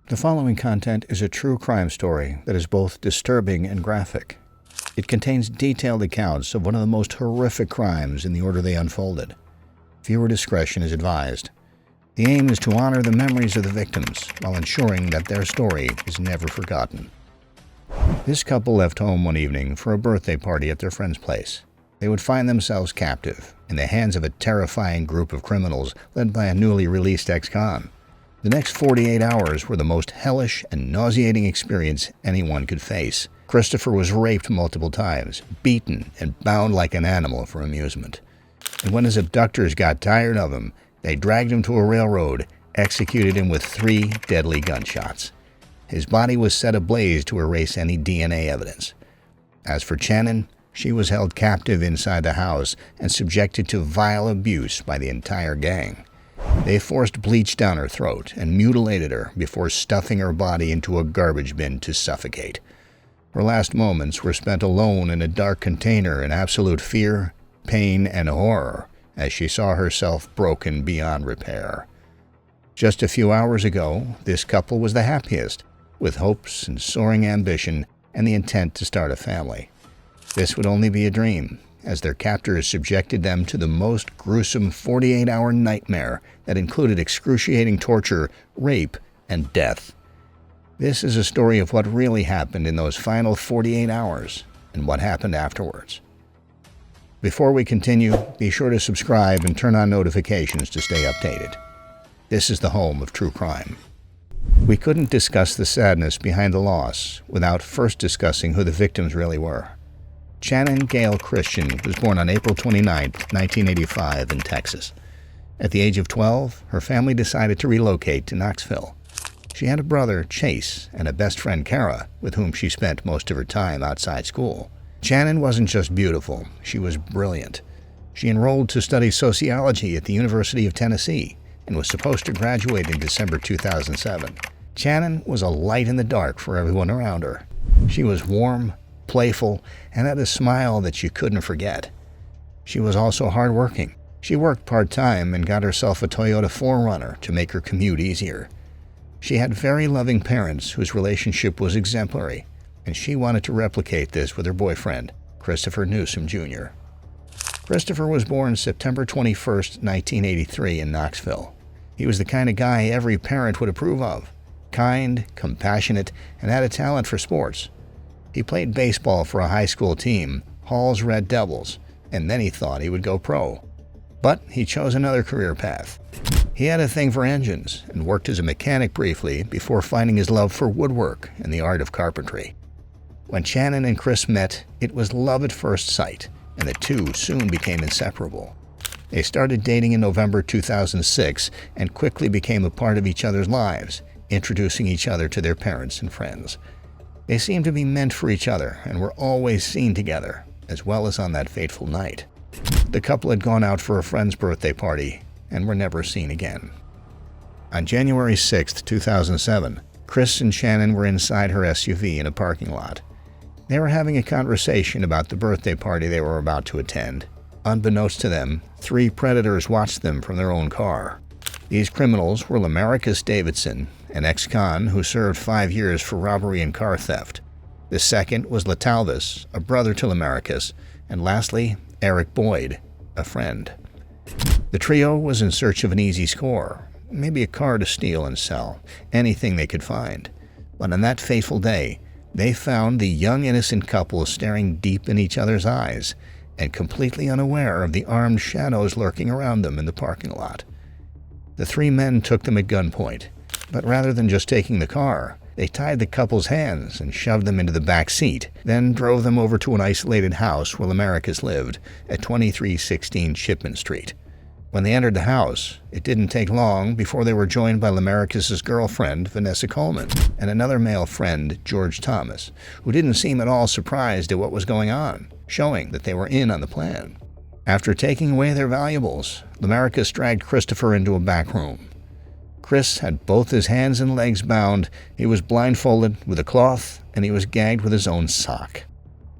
The following content is a true crime story that is both disturbing and graphic. It contains detailed accounts of one of the most horrific crimes in the order they unfolded. Viewer discretion is advised. The aim is to honor the memories of the victims while ensuring that their story is never forgotten. This couple left home one evening for a birthday party at their friend's place. They would find themselves captive in the hands of a terrifying group of criminals led by a newly released ex-con. The next 48 hours were the most hellish and nauseating experience anyone could face. Christopher was raped multiple times, beaten, and bound like an animal for amusement. And when his abductors got tired of him, they dragged him to a railroad, executed him with 3 deadly gunshots. His body was set ablaze to erase any DNA evidence. As for Channon, she was held captive inside the house and subjected to vile abuse by the entire gang. They forced bleach down her throat and mutilated her before stuffing her body into a garbage bin to suffocate. Her last moments were spent alone in a dark container in absolute fear, pain, and horror as she saw herself broken beyond repair. Just a few hours ago, this couple was the happiest, with hopes and soaring ambition and the intent to start a family. This would only be a dream, as their captors subjected them to the most gruesome 48-hour nightmare that included excruciating torture, rape, and death. This is a story of what really happened in those final 48 hours and what happened afterwards. Before we continue, be sure to subscribe and turn on notifications to stay updated. This is the home of true crime. We couldn't discuss the sadness behind the loss without first discussing who the victims really were. Channon Gail Christian was born on April 29, 1985 in Texas. At the age of 12, her family decided to relocate to Knoxville. She had a brother, Chase, and a best friend, Kara, with whom she spent most of her time outside school. Channon wasn't just beautiful, she was brilliant. She enrolled to study sociology at the University of Tennessee and was supposed to graduate in December 2007. Channon was a light in the dark for everyone around her. She was warm, playful, and had a smile that you couldn't forget. She was also hardworking. She worked part-time and got herself a Toyota 4Runner to make her commute easier. She had very loving parents whose relationship was exemplary, and she wanted to replicate this with her boyfriend, Christopher Newsom Jr. Christopher was born September 21, 1983 in Knoxville. He was the kind of guy every parent would approve of. Kind, compassionate, and had a talent for sports. He played baseball for a high school team, Hall's Red Devils, and then he thought he would go pro. But he chose another career path. He had a thing for engines and worked as a mechanic briefly before finding his love for woodwork and the art of carpentry. When Channon and Chris met, it was love at first sight, and the two soon became inseparable. They started dating in November 2006 and quickly became a part of each other's lives, introducing each other to their parents and friends. They seemed to be meant for each other and were always seen together, as well as on that fateful night. The couple had gone out for a friend's birthday party and were never seen again. On January 6, 2007, Chris and Channon were inside her SUV in a parking lot. They were having a conversation about the birthday party they were about to attend. Unbeknownst to them, 3 predators watched them from their own car. These criminals were Lamarcus Davidson, an ex-con who served 5 years for robbery and car theft. The second was Latalvis, a brother to Lamarcus, and lastly, Eric Boyd, a friend. The trio was in search of an easy score, maybe a car to steal and sell, anything they could find. But on that fateful day, they found the young innocent couple staring deep in each other's eyes and completely unaware of the armed shadows lurking around them in the parking lot. The 3 men took them at gunpoint, but rather than just taking the car, they tied the couple's hands and shoved them into the back seat, then drove them over to an isolated house where Lamarcus lived at 2316 Shipman Street. When they entered the house, it didn't take long before they were joined by Lamarcus's girlfriend, Vanessa Coleman, and another male friend, George Thomas, who didn't seem at all surprised at what was going on, showing that they were in on the plan. After taking away their valuables, Lamarcus dragged Christopher into a back room. Chris had both his hands and legs bound, he was blindfolded with a cloth, and he was gagged with his own sock.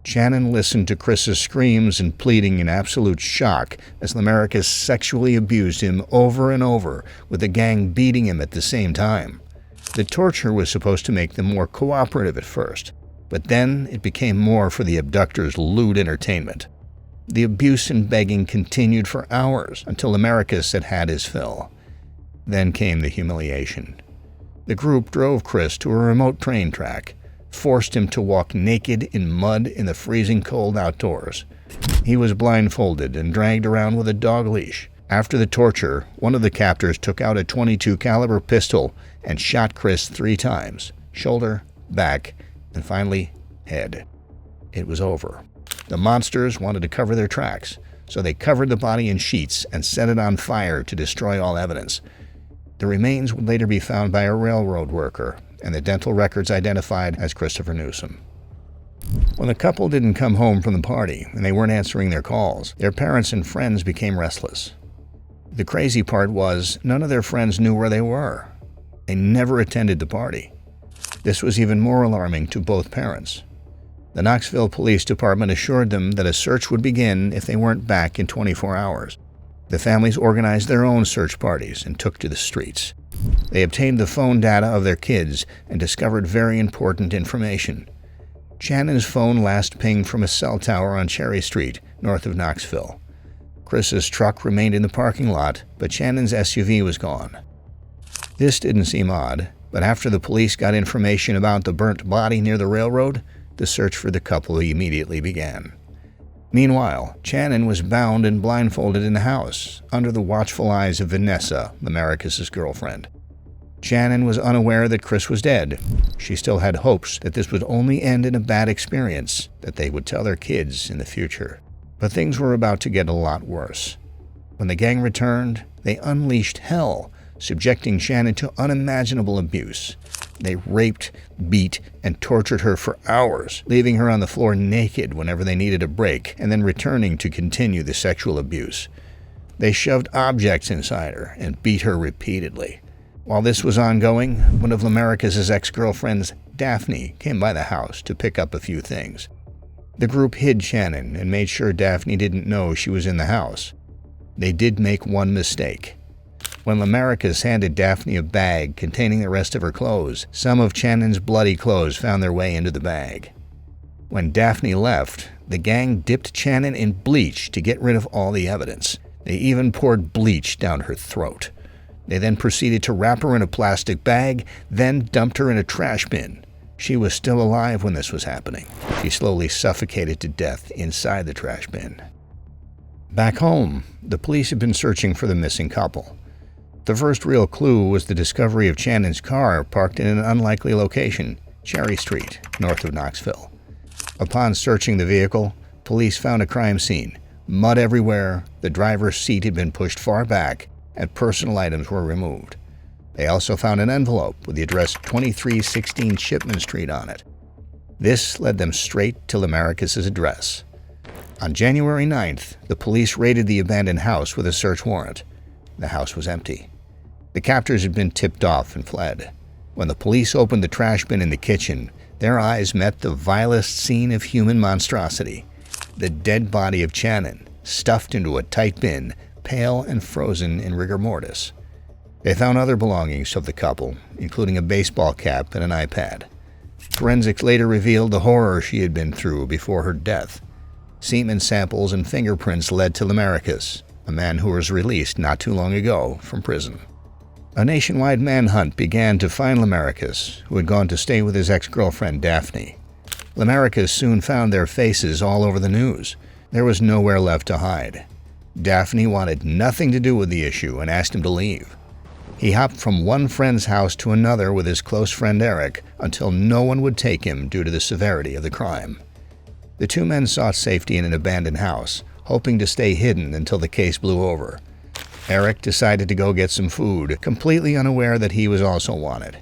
Channon listened to Chris's screams and pleading in absolute shock as Lamarcus sexually abused him over and over, with the gang beating him at the same time. The torture was supposed to make them more cooperative at first, but then it became more for the abductors' lewd entertainment. The abuse and begging continued for hours until Americus had had his fill. Then came the humiliation. The group drove Chris to a remote train track, forced him to walk naked in mud in the freezing cold outdoors. He was blindfolded and dragged around with a dog leash. After the torture, one of the captors took out a .22 caliber pistol and shot Chris 3 times, shoulder, back, and finally, head. It was over. The monsters wanted to cover their tracks, so they covered the body in sheets and set it on fire to destroy all evidence. The remains would later be found by a railroad worker, and the dental records identified as Christopher Newsom. When the couple didn't come home from the party and they weren't answering their calls, their parents and friends became restless. The crazy part was none of their friends knew where they were. They never attended the party. This was even more alarming to both parents. The Knoxville Police Department assured them that a search would begin if they weren't back in 24 hours. The families organized their own search parties and took to the streets. They obtained the phone data of their kids and discovered very important information. Channon's phone last pinged from a cell tower on Cherry Street, north of Knoxville. Chris's truck remained in the parking lot, but Channon's SUV was gone. This didn't seem odd, but after the police got information about the burnt body near the railroad, the search for the couple immediately began. Meanwhile, Channon was bound and blindfolded in the house, under the watchful eyes of Vanessa, Americus' girlfriend. Channon was unaware that Chris was dead. She still had hopes that this would only end in a bad experience that they would tell their kids in the future. But things were about to get a lot worse. When the gang returned, they unleashed hell, subjecting Channon to unimaginable abuse. They raped, beat, and tortured her for hours, leaving her on the floor naked whenever they needed a break, and then returning to continue the sexual abuse. They shoved objects inside her and beat her repeatedly. While this was ongoing, one of Lamaricus' ex-girlfriends, Daphne, came by the house to pick up a few things. The group hid Channon and made sure Daphne didn't know she was in the house. They did make one mistake. When Lamaricus handed Daphne a bag containing the rest of her clothes, some of Channon's bloody clothes found their way into the bag. When Daphne left, the gang dipped Channon in bleach to get rid of all the evidence. They even poured bleach down her throat. They then proceeded to wrap her in a plastic bag, then dumped her in a trash bin. She was still alive when this was happening. She slowly suffocated to death inside the trash bin. Back home, the police had been searching for the missing couple. The first real clue was the discovery of Channon's car parked in an unlikely location, Cherry Street, north of Knoxville. Upon searching the vehicle, police found a crime scene. Mud everywhere, the driver's seat had been pushed far back, and personal items were removed. They also found an envelope with the address 2316 Shipman Street on it. This led them straight to Lamaricus' address. On January 9th, the police raided the abandoned house with a search warrant. The house was empty. The captors had been tipped off and fled. When the police opened the trash bin in the kitchen, their eyes met the vilest scene of human monstrosity. The dead body of Channon, stuffed into a tight bin, pale and frozen in rigor mortis. They found other belongings of the couple, including a baseball cap and an iPad. Forensics later revealed the horror she had been through before her death. Semen samples and fingerprints led to Lamaricus, a man who was released not too long ago from prison. A nationwide manhunt began to find Lamaricus, who had gone to stay with his ex-girlfriend Daphne. Lamaricus soon found their faces all over the news. There was nowhere left to hide. Daphne wanted nothing to do with the issue and asked him to leave. He hopped from one friend's house to another with his close friend Eric until no one would take him due to the severity of the crime. The two men sought safety in an abandoned house, hoping to stay hidden until the case blew over. Eric decided to go get some food, completely unaware that he was also wanted.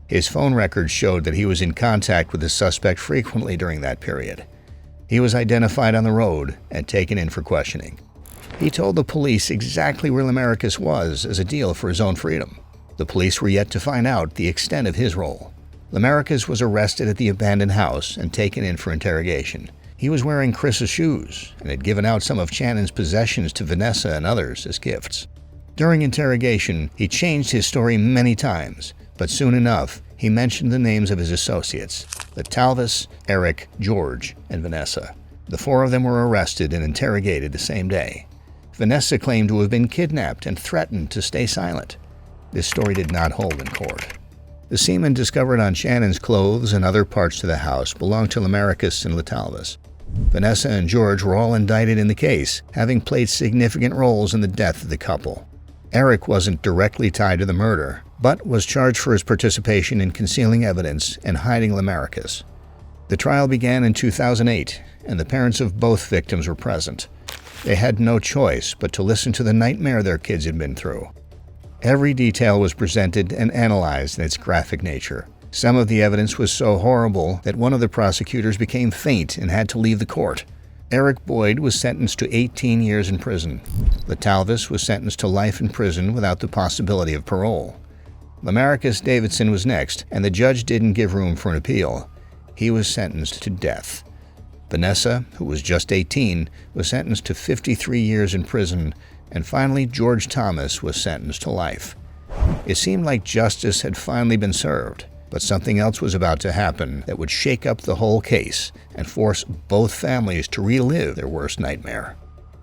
His phone records showed that he was in contact with the suspect frequently during that period. He was identified on the road and taken in for questioning. He told the police exactly where Lamaricus was as a deal for his own freedom. The police were yet to find out the extent of his role. Lamaricus was arrested at the abandoned house and taken in for interrogation. He was wearing Chris's shoes and had given out some of Channon's possessions to Vanessa and others as gifts. During interrogation, he changed his story many times, But soon enough, he mentioned the names of his associates, the Talvis, Eric, George, and Vanessa. The four of them were arrested and interrogated the same day. Vanessa claimed to have been kidnapped and threatened to stay silent. This story did not hold in court. The semen discovered on Channon's clothes and other parts to the house belonged to Lamarcus and Latalvis. Vanessa and George were all indicted in the case, having played significant roles in the death of the couple. Eric wasn't directly tied to the murder, but was charged for his participation in concealing evidence and hiding Lamarcus. The trial began in 2008, and the parents of both victims were present. They had no choice but to listen to the nightmare their kids had been through. Every detail was presented and analyzed in its graphic nature. Some of the evidence was so horrible that one of the prosecutors became faint and had to leave the court. Eric Boyd was sentenced to 18 years in prison. Latalvis was sentenced to life in prison without the possibility of parole. Lamarcus Davidson was next, and the judge didn't give room for an appeal. He was sentenced to death. Vanessa, who was just 18, was sentenced to 53 years in prison, and finally George Thomas was sentenced to life. It seemed like justice had finally been served, but something else was about to happen that would shake up the whole case and force both families to relive their worst nightmare.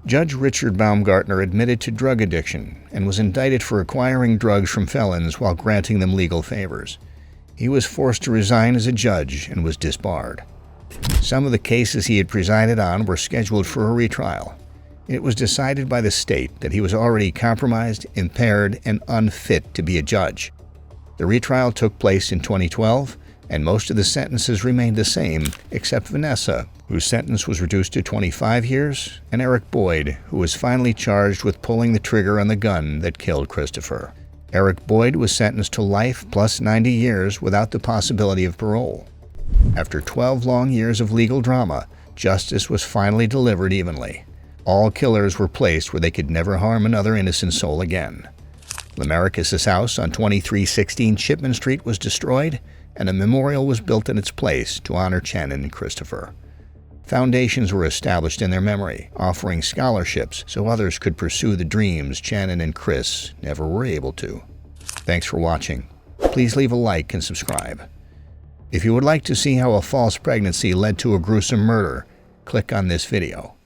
Judge Richard Baumgartner admitted to drug addiction and was indicted for acquiring drugs from felons while granting them legal favors. He was forced to resign as a judge and was disbarred. Some of the cases he had presided on were scheduled for a retrial. It was decided by the state that he was already compromised, impaired, and unfit to be a judge. The retrial took place in 2012, and most of the sentences remained the same, except Vanessa, whose sentence was reduced to 25 years, and Eric Boyd, who was finally charged with pulling the trigger on the gun that killed Christopher. Eric Boyd was sentenced to life plus 90 years without the possibility of parole. After 12 long years of legal drama, justice was finally delivered evenly. All killers were placed where they could never harm another innocent soul again. Lamarcus's house on 2316 Chipman Street was destroyed, and a memorial was built in its place to honor Channon and Christopher. Foundations were established in their memory, offering scholarships so others could pursue the dreams Channon and Chris never were able to. Thanks for watching. Please leave a like and subscribe. If you would like to see how a false pregnancy led to a gruesome murder, click on this video.